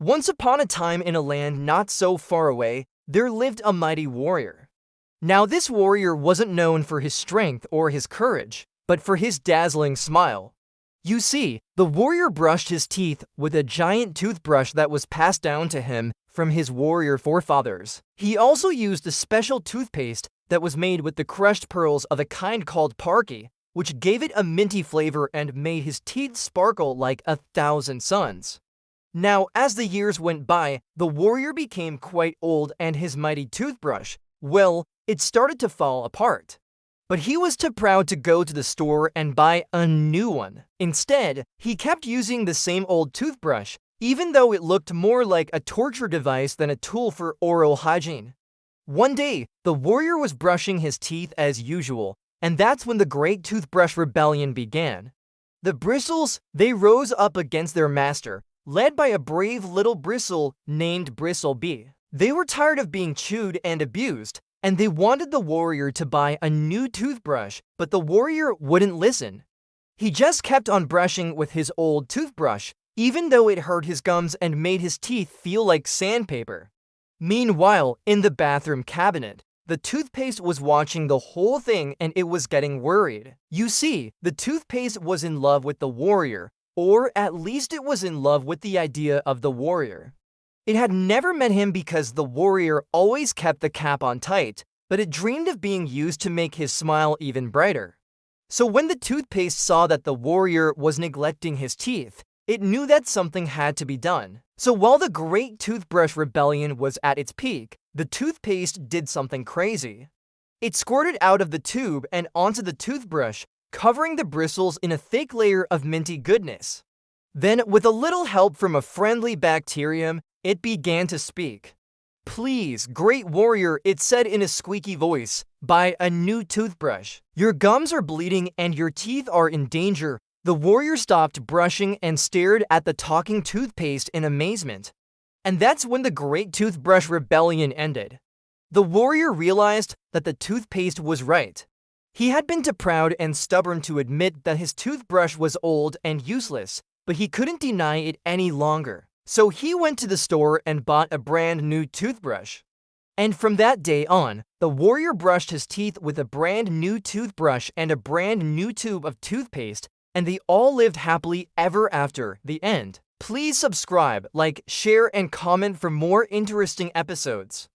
Once upon a time in a land not so far away, there lived a mighty warrior. Now this warrior wasn't known for his strength or his courage, but for his dazzling smile. You see, the warrior brushed his teeth with a giant toothbrush that was passed down to him from his warrior forefathers. He also used a special toothpaste that was made with the crushed pearls of a kind called parody, which gave it a minty flavor and made his teeth sparkle like 1,000 suns. Now, as the years went by, the warrior became quite old and his mighty toothbrush, well, it started to fall apart. But he was too proud to go to the store and buy a new one. Instead, he kept using the same old toothbrush, even though it looked more like a torture device than a tool for oral hygiene. One day, the warrior was brushing his teeth as usual, and that's when the Great Toothbrush Rebellion began. The bristles, they rose up against their master, led by a brave little bristle named Bristlebee. They were tired of being chewed and abused, and they wanted the warrior to buy a new toothbrush, but the warrior wouldn't listen. He just kept on brushing with his old toothbrush, even though it hurt his gums and made his teeth feel like sandpaper. Meanwhile, in the bathroom cabinet, the toothpaste was watching the whole thing and it was getting worried. You see, the toothpaste was in love with the warrior, or at least it was in love with the idea of the warrior. It had never met him because the warrior always kept the cap on tight, but it dreamed of being used to make his smile even brighter. So when the toothpaste saw that the warrior was neglecting his teeth, it knew that something had to be done. So while the Great Toothbrush Rebellion was at its peak, the toothpaste did something crazy. It squirted out of the tube and onto the toothbrush, covering the bristles in a thick layer of minty goodness. Then, with a little help from a friendly bacterium, it began to speak. "Please, great warrior," it said in a squeaky voice, "buy a new toothbrush. Your gums are bleeding and your teeth are in danger." The warrior stopped brushing and stared at the talking toothpaste in amazement. And that's when the Great Toothbrush Rebellion ended. The warrior realized that the toothpaste was right. He had been too proud and stubborn to admit that his toothbrush was old and useless, but he couldn't deny it any longer. So he went to the store and bought a brand new toothbrush. And from that day on, the warrior brushed his teeth with a brand new toothbrush and a brand new tube of toothpaste, and they all lived happily ever after. The end. Please subscribe, like, share, and comment for more interesting episodes.